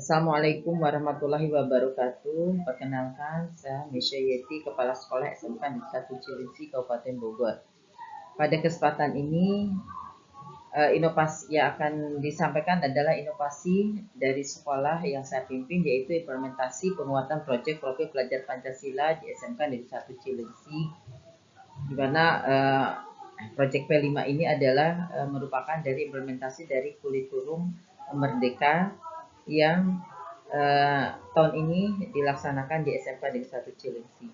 Assalamualaikum warahmatullahi wabarakatuh. Perkenalkan, saya Mesya Yeti, Kepala Sekolah SMK Negeri 1 Cilengsi, Kabupaten Bogor. Pada kesempatan ini, inovasi yang akan disampaikan adalah inovasi dari sekolah yang saya pimpin, yaitu implementasi penguatan proyek profil pelajar Pancasila di SMK Negeri 1 Cilengsi, di mana proyek P5 ini adalah merupakan dari implementasi dari kurikulum Merdeka yang tahun ini dilaksanakan di SMK Negeri 1 Cilengsi.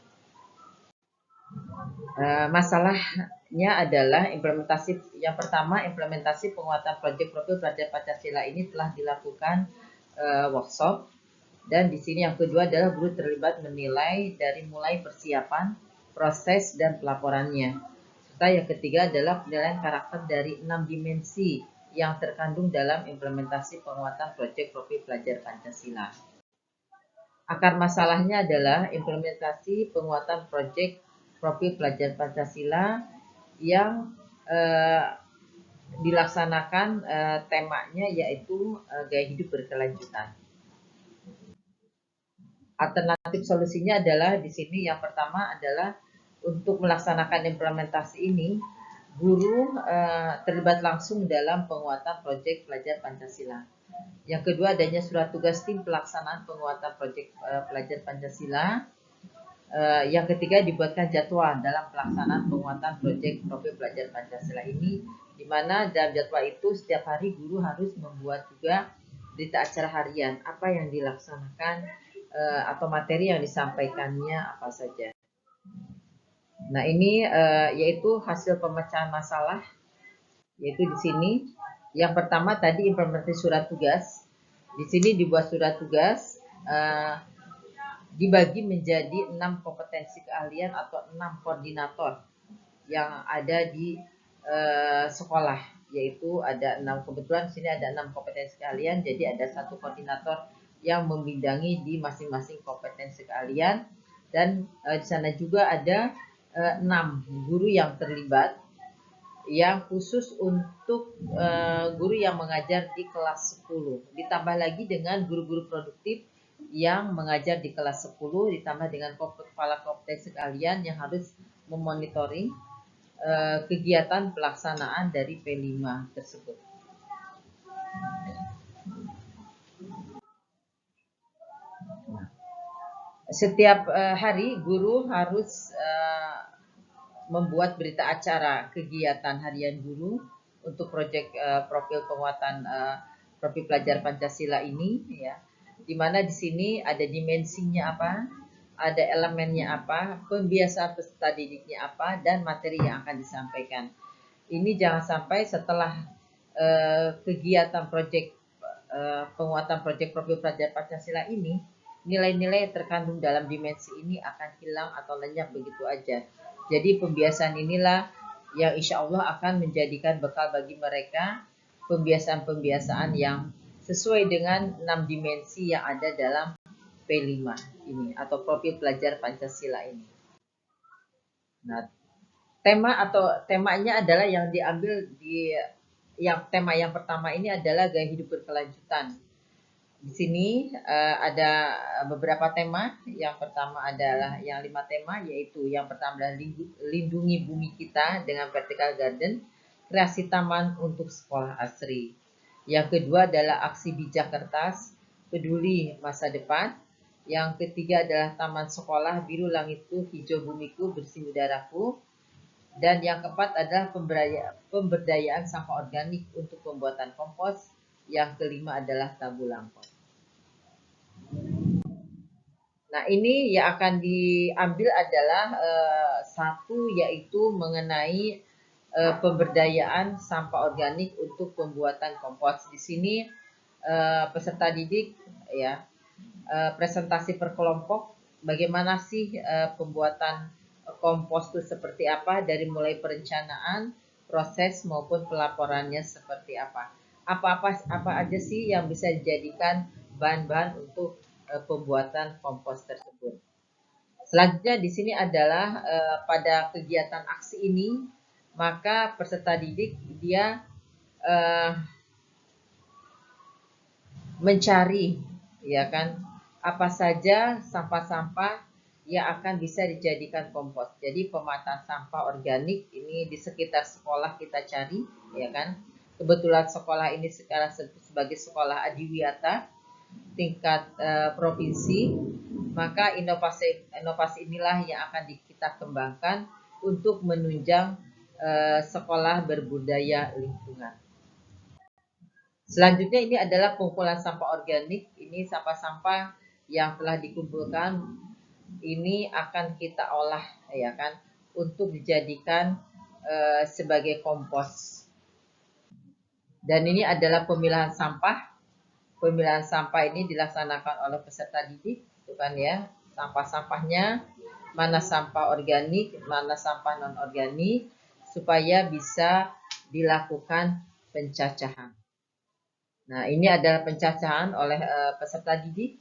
Masalahnya adalah yang pertama, implementasi penguatan proyek profil pelajar Pancasila ini telah dilakukan workshop, dan di sini yang kedua adalah guru terlibat menilai dari mulai persiapan, proses, dan pelaporannya. Serta yang ketiga adalah penilaian karakter dari 6 dimensi yang terkandung dalam implementasi penguatan proyek profil pelajar Pancasila. Akar masalahnya adalah implementasi penguatan proyek profil pelajar Pancasila yang dilaksanakan temanya yaitu gaya hidup berkelanjutan. Alternatif solusinya adalah di sini yang pertama adalah untuk melaksanakan implementasi ini, guru terlibat langsung dalam penguatan proyek pelajar Pancasila. Yang kedua, adanya surat tugas tim pelaksanaan penguatan proyek pelajar Pancasila. Yang ketiga, dibuatkan jadwal dalam pelaksanaan penguatan proyek profil pelajar Pancasila ini, di mana dalam jadwal itu setiap hari guru harus membuat juga berita acara harian, apa yang dilaksanakan atau materi yang disampaikannya apa saja. Nah, ini yaitu hasil pemecahan masalah, yaitu di sini. Yang pertama tadi implementasi surat tugas. Di sini dibuat surat tugas dibagi menjadi 6 kompetensi keahlian atau 6 koordinator yang ada di sekolah, yaitu ada 6, kebetulan di sini ada 6 kompetensi keahlian, jadi ada 1 koordinator yang membidangi di masing-masing kompetensi keahlian, dan di sana juga ada 6 guru yang terlibat, yang khusus untuk guru yang mengajar di kelas 10, ditambah lagi dengan guru-guru produktif yang mengajar di kelas 10, ditambah dengan kepala kompetensi keahlian yang harus memonitoring kegiatan pelaksanaan dari P5 tersebut. Setiap hari guru harus membuat berita acara kegiatan harian guru untuk proyek profil penguatan profil pelajar Pancasila ini, ya, di mana di sini ada dimensinya apa, ada elemennya apa, pembiasaan peserta didiknya apa, dan materi yang akan disampaikan. Ini jangan sampai setelah kegiatan proyek penguatan proyek profil pelajar Pancasila ini, nilai-nilai yang terkandung dalam dimensi ini akan hilang atau lenyap begitu aja. Jadi pembiasaan inilah yang insya Allah akan menjadikan bekal bagi mereka, pembiasaan-pembiasaan yang sesuai dengan 6 dimensi yang ada dalam P5 ini atau profil pelajar Pancasila ini. Nah, temanya adalah yang diambil di tema yang pertama ini adalah gaya hidup berkelanjutan. Di sini ada beberapa tema. Yang pertama adalah yang 5 tema, yaitu yang pertama adalah lindungi bumi kita dengan vertical garden, kreasi taman untuk sekolah asri. Yang kedua adalah aksi bijak kertas, peduli masa depan. Yang ketiga adalah taman sekolah, biru langitku, hijau bumiku, bersih udaraku. Dan yang keempat adalah pemberdayaan sampah organik untuk pembuatan kompos. Yang kelima adalah tabung kompos. Nah, ini yang akan diambil adalah satu, yaitu mengenai pemberdayaan sampah organik untuk pembuatan kompos. Di sini peserta didik ya presentasi per kelompok, bagaimana sih pembuatan kompos itu seperti apa, dari mulai perencanaan, proses maupun pelaporannya seperti apa. Apa aja sih yang bisa dijadikan bahan-bahan untuk pembuatan kompos tersebut. Selanjutnya di sini adalah pada kegiatan aksi ini, maka peserta didik dia mencari ya kan? Apa saja sampah-sampah yang akan bisa dijadikan kompos. Jadi pemetaan sampah organik ini di sekitar sekolah kita cari, ya kan? Kebetulan sekolah ini sekarang sebagai sekolah adiwiyata tingkat provinsi, maka inovasi inilah yang akan kita kembangkan untuk menunjang sekolah berbudaya lingkungan. Selanjutnya ini adalah pengumpulan sampah organik. Ini sampah-sampah yang telah dikumpulkan ini akan kita olah, ya kan, untuk dijadikan sebagai kompos. Dan ini adalah pemilahan sampah. Pemilahan sampah ini dilaksanakan oleh peserta didik, itu kan ya. Sampah-sampahnya, mana sampah organik, mana sampah non organik, supaya bisa dilakukan pencacahan. Nah, ini adalah pencacahan oleh peserta didik.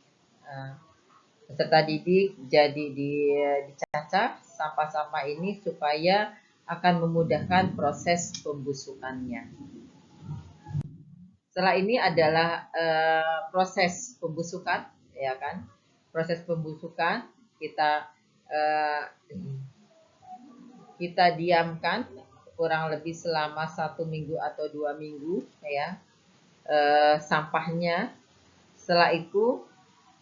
Peserta didik jadi dicacah sampah-sampah ini supaya akan memudahkan proses pembusukannya. Setelah ini adalah proses pembusukan, ya kan? Proses pembusukan kita kita diamkan kurang lebih selama 1 minggu atau 2 minggu, ya. Sampahnya. Setelah itu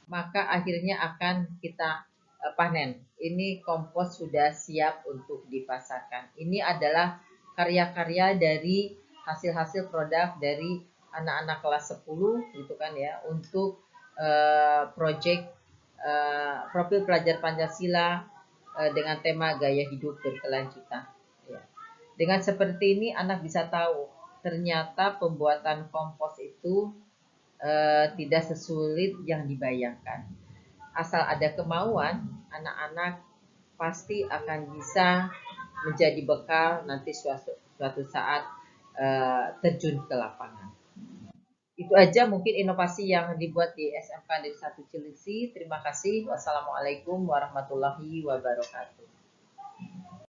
maka akhirnya akan kita panen. Ini kompos sudah siap untuk dipasarkan. Ini adalah karya-karya dari hasil-hasil produk dari anak-anak kelas 10 gitu kan ya, untuk proyek profil pelajar Pancasila dengan tema gaya hidup berkelanjutan. Ya. Dengan seperti ini anak bisa tahu ternyata pembuatan kompos itu tidak sesulit yang dibayangkan. Asal ada kemauan, anak-anak pasti akan bisa menjadi bekal nanti suatu saat terjun ke lapangan. Itu aja mungkin inovasi yang dibuat di SMK Negeri 1 Cilengsi. Terima kasih. Wassalamualaikum warahmatullahi wabarakatuh.